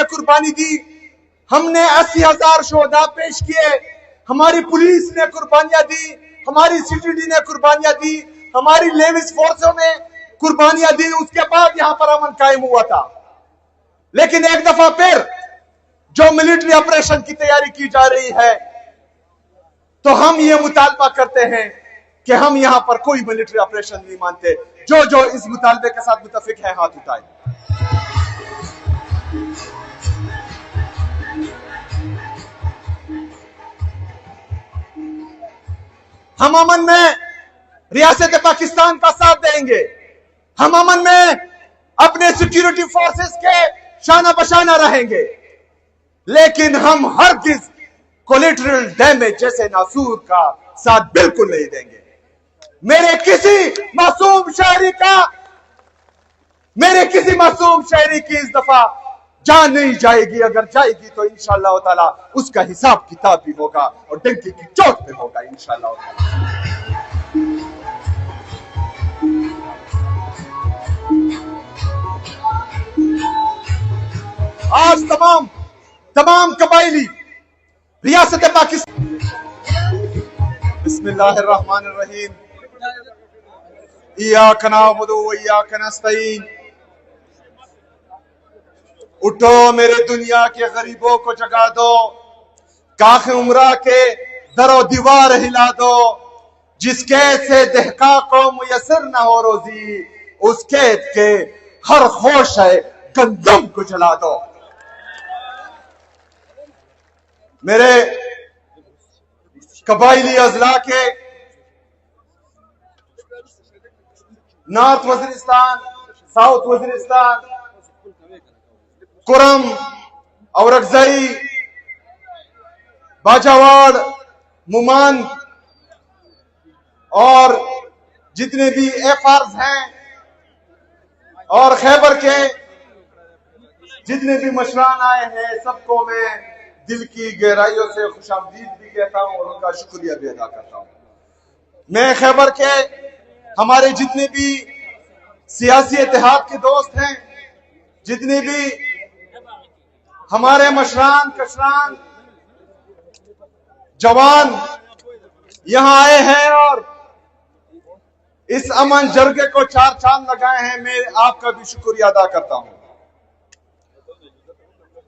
कुर्बानी दी, हमने 80,000 शोहदा पेश किए, हमारी पुलिस ने कुर्बानियां दी, हमारी सीटीडी ने कुर्बानियां दी, हमारी लेविस फोर्सों ने कुर्बानियां दी। उसके बाद यहां पर अमन कायम हुआ था। लेकिन एक दफा फिर जो मिलिट्री ऑपरेशन की तैयारी की जा रही है, तो हम ये मुतालबा करते हैं कि हम यहां पर कोई मिलिट्री ऑपरेशन नहीं मानते। जो इस मुतालबे के साथ मुतफिक है हाथ उठाए। हम अमन में रियासत पाकिस्तान का साथ देंगे, हम अमन में अपने सिक्योरिटी फोर्सेस के शाना बशाना रहेंगे, लेकिन हम हरगिज कोलेटरल डैमेज जैसे नासूर का साथ बिल्कुल नहीं देंगे। मेरे किसी मासूम शहरी की इस दफा जान नहीं जाएगी। अगर जाएगी तो इंशाअल्लाह ताला उसका हिसाब किताब भी होगा और डंकी की चोट पे होगा इंशाअल्लाह ताला। आज तमाम कबाइली रियासत पाकिस्तान। बिस्मिल्लाहिर्रहमानिर्रहीम। इय्याका नअबुदु व इय्याका नस्तईन। उठो मेरे दुनिया के गरीबों को जगा दो, काखे उमरा के दरो दीवार हिला दो। जिसके से दहका को मुयसर न हो रोजी, उसके के हर खोश है गंदम को जला दो। मेरे कबाइली अजला के नॉर्थ वजीरिस्तान, साउथ वजीरिस्तान, कुरम, औरकजई, बाजावाड़, मुमान और जितने भी एफआर्स हैं और खैबर के जितने भी मशरान आए हैं, सबको मैं दिल की गहराइयों से खुशामदीद भी कहता हूं और उनका शुक्रिया भी अदा करता हूं। मैं खैबर के हमारे जितने भी सियासी इत्तेहाद के दोस्त हैं, जितने भी हमारे मशरान कशरान जवान यहां आए हैं और इस अमन जरगे को 4 चांद लगाए हैं, मैं आपका भी शुक्रिया अदा करता हूं।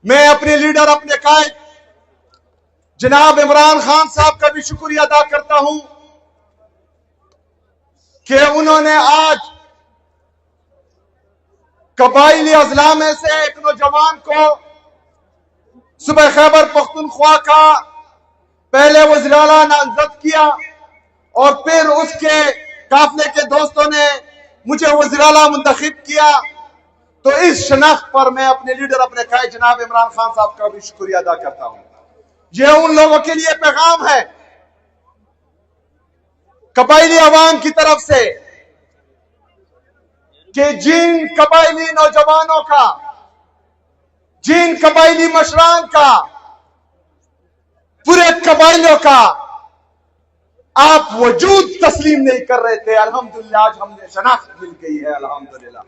मैं अपने लीडर, अपने कायद जनाब इमरान खान साहब का भी शुक्रिया अदा करता हूं कि उन्होंने आज कबाइली अजला में से एक नौजवान को सुबह खैबर पख्तूनख्वा का पहले वज़ीर आला नामजद किया और फिर उसके काफले के दोस्तों ने मुझे वज़ीर आला मुंतखब किया। तो इस शनाख्त पर मैं अपने लीडर, अपने कायद जनाब इमरान खान साहब का भी शुक्रिया अदा करता हूं। यह उन लोगों के लिए पैगाम है कबाइली अवाम की तरफ से कि जिन कबाइली नौजवानों का, जिन कबाइली मशरान का, पूरे कबाइलों का आप वजूद तस्लीम नहीं कर रहे थे, अल्हम्दुलिल्लाह आज हमने शनाख्त मिल गई है। अल्हम्दुलिल्लाह।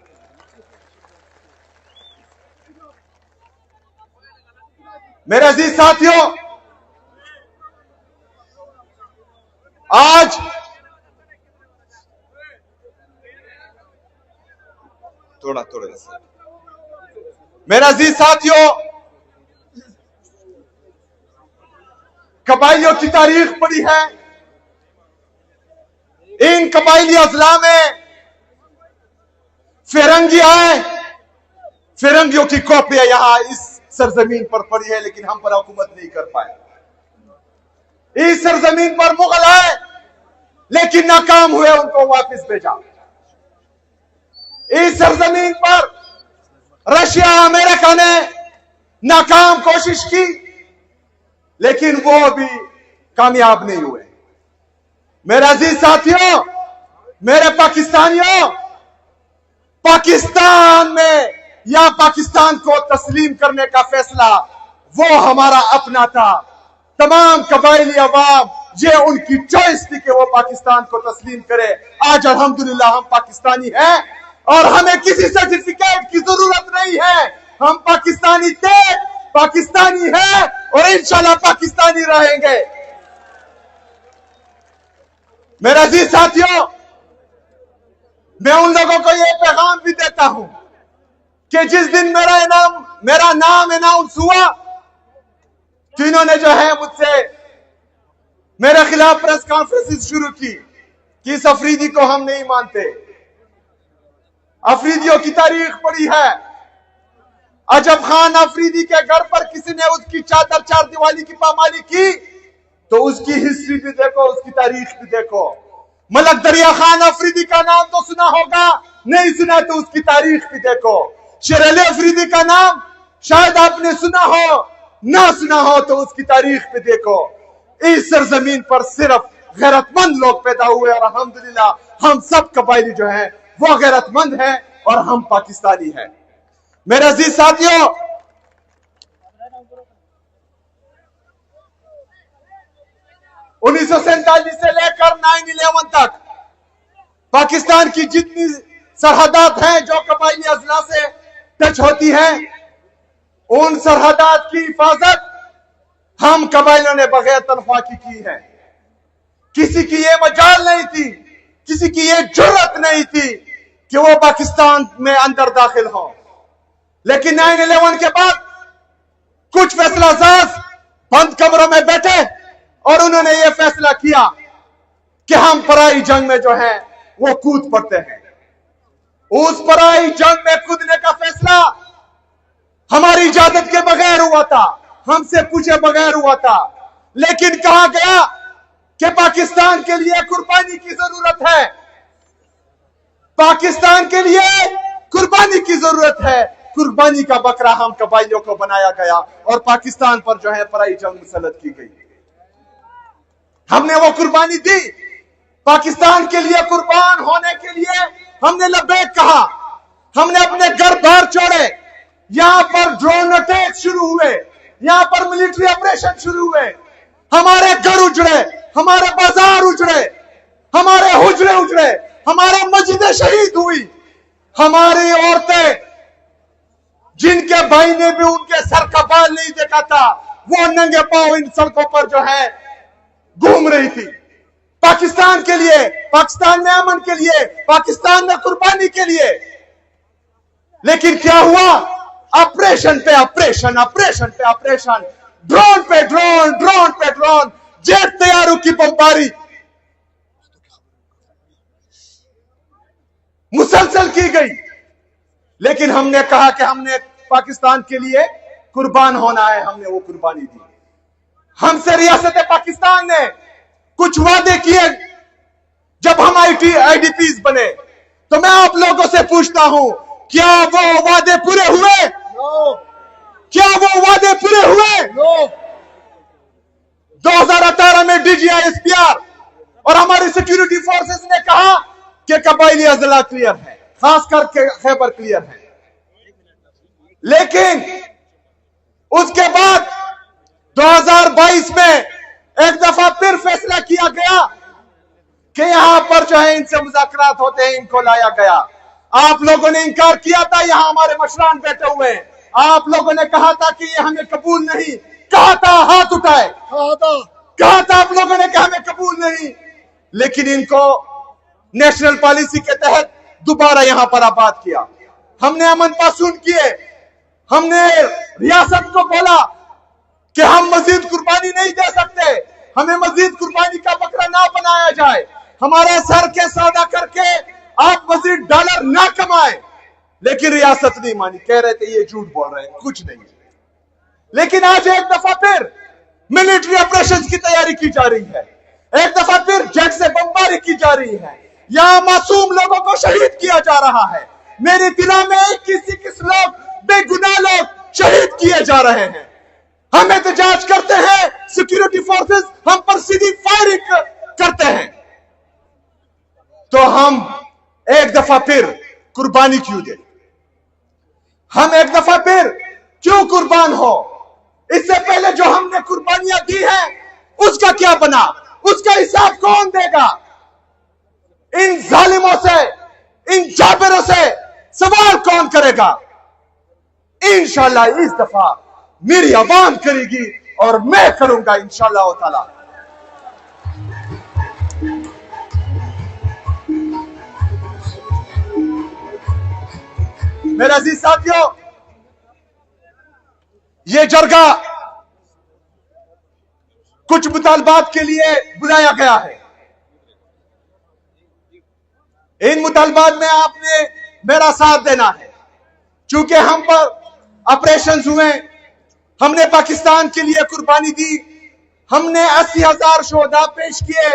मेरे अजीज साथियों, आज थोड़ा मेरे अजीज साथियों, कबाइलियों की तारीख पड़ी है। इन कबाइली अजला में फिरंगी आए, फिरंगियों की कॉपियां यहां इस सरजमीन पर पड़ी है, लेकिन हम पर हुकूमत नहीं कर पाए। इस सरजमीन पर मुगल आए लेकिन नाकाम हुए, उनको वापस भेजा। इस सरजमीन पर रशिया, अमेरिका ने नाकाम कोशिश की, लेकिन वो भी कामयाब नहीं हुए। मेरे अजीज साथियों, मेरे पाकिस्तानियों, पाकिस्तान में या पाकिस्तान को तस्लीम करने का फैसला वो हमारा अपना था। तमाम कबाइली अवाम, ये उनकी चॉइस थी कि वो पाकिस्तान को तस्लीम करे। आज अल्हम्दुलिल्लाह हम पाकिस्तानी हैं और हमें किसी सर्टिफिकेट की जरूरत नहीं है। हम पाकिस्तानी थे, पाकिस्तानी है और इंशाल्लाह पाकिस्तानी रहेंगे। मेरे अजीज साथियों, मैं उन लोगों को यह पैगाम भी देता हूं कि जिस दिन मेरा नाम अनाउंस हुआ तो इन्होंने जो है मुझसे मेरे खिलाफ प्रेस कॉन्फ्रेंस शुरू की कि इस अफरीदी को हम नहीं मानते। अफरीदियों की तारीख पड़ी है। अजब खान अफरीदी के घर पर किसी ने उसकी चादर चार दिवाली की पामाली की तो उसकी हिस्ट्री भी देखो, उसकी तारीख भी देखो। मलक दरिया खान अफरीदी का नाम तो सुना होगा, नहीं सुना तो उसकी तारीख भी देखो। शेर अली अफरीदी का नाम शायद आपने सुना हो, ना सुना हो तो उसकी तारीख भी देखो। इस सरजमीन पर सिर्फ गैरतमंद लोग पैदा हुए और अल्हम्दुलिल्लाह हम सब कबायली जो हैं वो गैरतमंद हैं और हम पाकिस्तानी हैं। मेरे अजीज साथियों, उन्नीस सौ सैंतालीस से लेकर 9/11 तक पाकिस्तान की जितनी सरहदात हैं जो कबायली अजला से टच होती हैं, उन सरहदात की हिफाजत हम कबायलों ने बगैर तनख्वाह की है। किसी की ये मजाल नहीं थी, किसी की ये जुर्रत नहीं थी कि वो पाकिस्तान में अंदर दाखिल हो। लेकिन 9/11 के बाद कुछ फैसलासाज बंद कमरों में बैठे और उन्होंने ये फैसला किया कि हम पराई जंग में जो है वो कूद पड़ते हैं। उस पराई जंग में कूदने का फैसला हमारी इजाजत के बगैर हुआ था, हमसे पूछे बगैर हुआ था। लेकिन कहा गया कि पाकिस्तान के लिए कुर्बानी की जरूरत है, पाकिस्तान के लिए कुर्बानी की जरूरत है। कुर्बानी का बकरा हम कबायलियों को बनाया गया और पाकिस्तान पर जो है पराई जंग मुसल्लत की गई। हमने वो कुर्बानी दी। पाकिस्तान के लिए कुर्बान होने के लिए हमने लबैक कहा। हमने अपने घर बार छोड़े। यहां पर ड्रोन अटैक शुरू हुए, यहां पर मिलिट्री ऑपरेशन शुरू हुए। हमारे घर उजड़े, हमारे बाजार उजड़े, हमारे हुजरे उजड़े, हमारे मस्जिदें शहीद हुई। हमारी औरतें जिनके भाई ने भी उनके सर का बाल नहीं देखा था, वो नंगे पांव इन सड़कों पर जो है घूम रही थी। पाकिस्तान के लिए, पाकिस्तान में अमन के लिए, पाकिस्तान में कुर्बानी के लिए। लेकिन क्या हुआ? ऑपरेशन पे ऑपरेशन, ऑपरेशन पे ऑपरेशन, ड्रोन पे ड्रोन, ड्रोन पे ड्रोन, जेट तैयारों की बमबारी मुसलसल की गई। लेकिन हमने कहा कि हमने पाकिस्तान के लिए कुर्बान होना है, हमने वो कुर्बानी दी। हमसे रियासत पाकिस्तान ने कुछ वादे किए जब हम आईडीपीज बने। तो मैं आप लोगों से पूछता हूं, क्या वो वादे पूरे हुए? क्या वो वादे पूरे हुए? 2018 में डीजीआईएसपीआर और हमारी सिक्योरिटी फोर्सेस ने कहा कि कबायली अजला क्लियर है, खासकर के खैबर क्लियर है। लेकिन उसके बाद 2022 में एक दफा फिर फैसला किया गया कि यहां पर जो है इनसे मुज़ाकरात होते हैं, इनको लाया गया। आप लोगों ने इंकार किया था, यहां हमारे मशरान बैठे हुए हैं। आप लोगों ने कहा था कि ये हमें कबूल नहीं, कहा था, हाथ उठाए, कहा था आप लोगों ने कि हमें कबूल नहीं। लेकिन इनको नेशनल पॉलिसी के तहत दोबारा यहां पर आबाद किया। हमने अमन पासून किए, हमने रियासत को बोला कि हम मजीद कुर्बानी नहीं दे सकते, हमें मजीद कुर्बानी का बकरा ना बनाया जाए, हमारे सर के सौदा करके आप मजीद डॉलर ना कमाए। लेकिन रियासत नहीं मानी, कह रहे थे ये झूठ बोल रहे हैं, कुछ नहीं। लेकिन आज एक दफा फिर मिलिट्री ऑपरेशंस की तैयारी की जा रही है, एक दफा फिर जेट से बमबारी की जा रही है, यहां मासूम लोगों को शहीद किया जा रहा है। मेरी तिला में 21 लोग, बेगुनाह लोग शहीद किए जा रहे हैं। हम एहतजाज करते हैं, सिक्योरिटी फोर्सेस हम पर सीधी फायरिंग करते हैं। तो हम एक दफा फिर कुर्बानी क्यों दे? हम एक दफा फिर क्यों कुर्बान हो? इससे पहले जो हमने कुर्बानियां दी हैं उसका क्या बना? उसका हिसाब कौन देगा? इन जालिमों से, इन जाबिरों से सवाल कौन करेगा? इंशाल्लाह इस दफा मेरी आवाम करेगी और मैं करूंगा इंशाल्लाह ताला। मेरे अजीज साथियों, ये जरगा कुछ मुतालबात के लिए बुलाया गया है। इन मुतालबात में आपने मेरा साथ देना है। चूंकि हम पर ऑपरेशन हुए, हमने पाकिस्तान के लिए कुर्बानी दी, हमने 80,000 शोहदा पेश किए,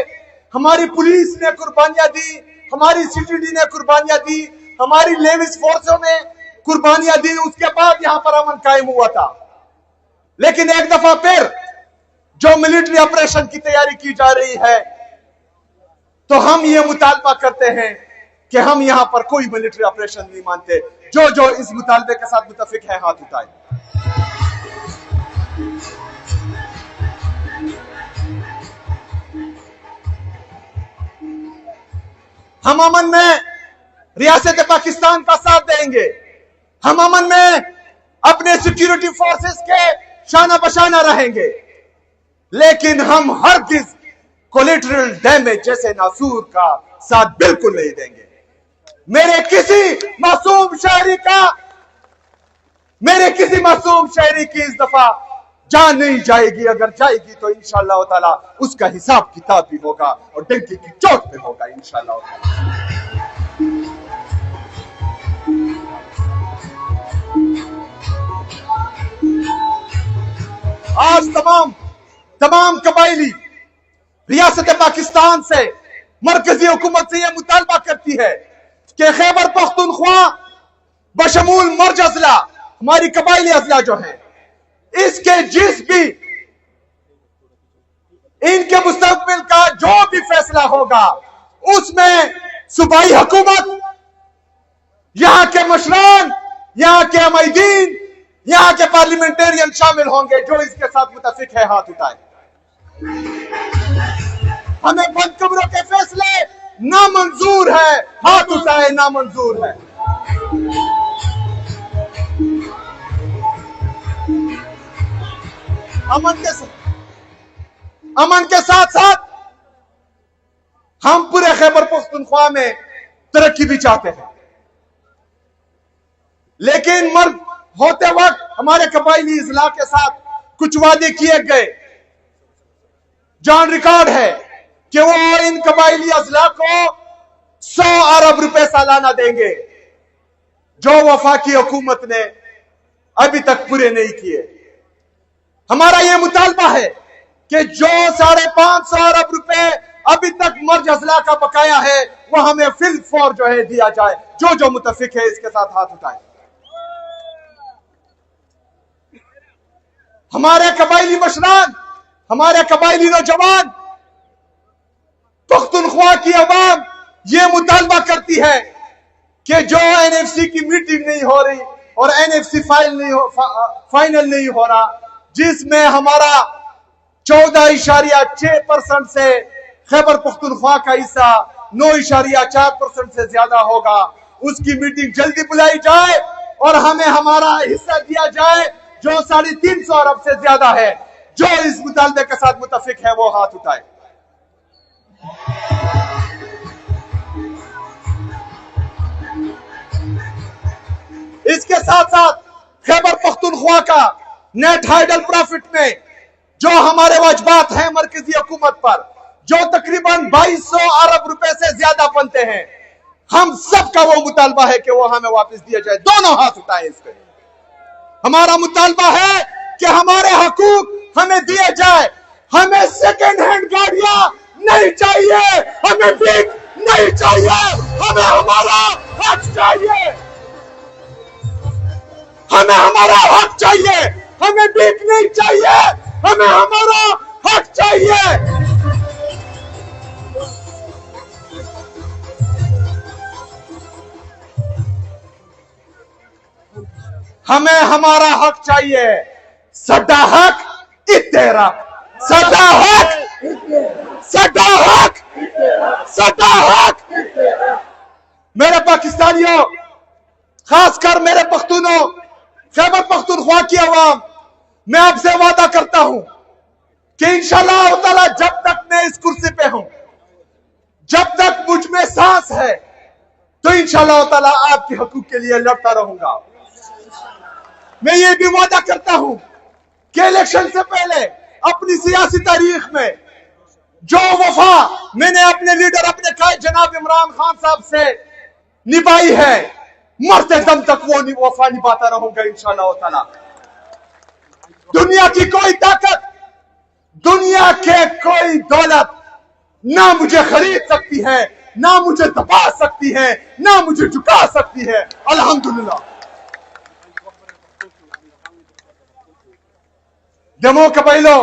हमारी पुलिस ने कुर्बानियां दी, हमारी सीटीडी ने कुर्बानियां दी, हमारी लेविस फोर्सों ने कुर्बानियां दी। उसके बाद यहां पर अमन कायम हुआ था। लेकिन एक दफा फिर जो मिलिट्री ऑपरेशन की तैयारी की जा रही है, तो हम ये मुतालबा करते हैं कि हम यहां पर कोई मिलिट्री ऑपरेशन नहीं मानते। जो जो इस मुतालबे के साथ मुतफिक है हाथ उठाए। हम अमन में रियासत पाकिस्तान का साथ देंगे। हम अमन में अपने सिक्योरिटी फोर्सेस के शाना बशाना रहेंगे। लेकिन हम हरगिज कोलेटरल डैमेज जैसे नासूर का साथ बिल्कुल नहीं देंगे। मेरे किसी मासूम शहरी की इस दफा जान नहीं जाएगी। अगर जाएगी तो इंशाअल्लाह ताला उसका हिसाब किताब भी होगा और डंकी की चोट पे होगा इंशाअल्लाह ताला। आज तमाम कबाइली रियासत पाकिस्तान से, मरकजी हुकूमत से यह मुतालबा करती है कि खैबर पख्तूनख्वा बशमूल मर्ज अजला, हमारी कबाइली अजला जो है, इसके जिस भी इनके मुस्तकबिल का जो भी फैसला होगा उसमें सूबाई हुकूमत, यहां के मशरान, यहां के अमैदीन, यहां के पार्लियामेंटेरियन शामिल होंगे। जो इसके साथ मुतफिक है हाथ उठाए। हमें बंद कमरों के फैसले नामंजूर है, हाथ उठाए, नामंजूर है। अमन के साथ साथ हम पूरे खैबर पख्तूनख्वा में तरक्की भी चाहते हैं। लेकिन मर्द होते वक्त हमारे कबाइली इजला के साथ कुछ वादे किए गए। जॉन रिकॉर्ड है कि वो इन कबाइली अजला को 100 अरब रुपए सालाना देंगे, जो वफाकी हुकूमत ने अभी तक पूरे नहीं किए। हमारा यह मुतालबा है कि जो 550 अरब रुपए अभी तक मर्ज अजला का बकाया है वो हमें फिल फॉर जो है दिया जाए। जो जो मुतफिक है इसके साथ हाथ उठाए। हमारे कबाइली मशरान, हमारे कबाइली नौजवान, पख्तूनख्वा की अवाम ये मुतालबा करती है कि जो एनएफसी की मीटिंग नहीं हो रही और एनएफसी फाइनल नहीं हो रहा, जिसमें हमारा 14.6% से खैबर पख्तूनख्वा का हिस्सा 9.4% से ज्यादा होगा, उसकी मीटिंग जल्दी बुलाई जाए और हमें हमारा हिस्सा दिया जाए जो 350 अरब से ज्यादा है। जो इस मुतालबे के साथ मुतफिक है वो हाथ उठाए। इसके साथ साथ खैबर पख्तूनख्वा का नेट हाइडल प्रॉफिट में जो हमारे वाजबात हैं मरकजी हुकूमत पर, जो तकरीबन 2200 अरब रुपए से ज्यादा बनते हैं, हम सबका वो मुतालबा है कि वो हमें वापस दिया जाए। दोनों हाथ उठाए इस पे। हमारा मुतालबा है कि हमारे हकूक हमें दिए जाए। हमें सेकेंड हैंड गाड़ियां नहीं चाहिए, हमें भीख नहीं चाहिए, हमें हमारा हक चाहिए। हमें हमारा हक चाहिए, हमें भीख नहीं चाहिए, हमें हमारा हक चाहिए। हमें हमारा हक चाहिए। सदा हक तेरा, सदा हक, सदा हक, सदा हक। मेरे पाकिस्तानियों, खासकर मेरे पख्तूनों, खैबर पख्तूनख्वा की आवाम, मैं आपसे वादा करता हूं कि इंशाअल्लाह ताला जब तक मैं इस कुर्सी पे हूं, जब तक मुझ में सांस है, तो इंशाअल्लाह ताला आपके हकूक के लिए लड़ता रहूंगा। मैं ये भी वादा करता हूं कि इलेक्शन से पहले अपनी सियासी तारीख में जो वफा मैंने अपने लीडर, अपने कायद जनाब इमरान खान साहब से निभाई है, मरते दम तक वो वफा निभाता रहूंगा इंशाअल्लाह ताला। दुनिया की कोई ताकत, दुनिया के कोई दौलत ना मुझे खरीद सकती है, ना मुझे दबा सकती है, ना मुझे झुका सकती है। अल्हम्दुलिल्लाह। दमो कबाइलो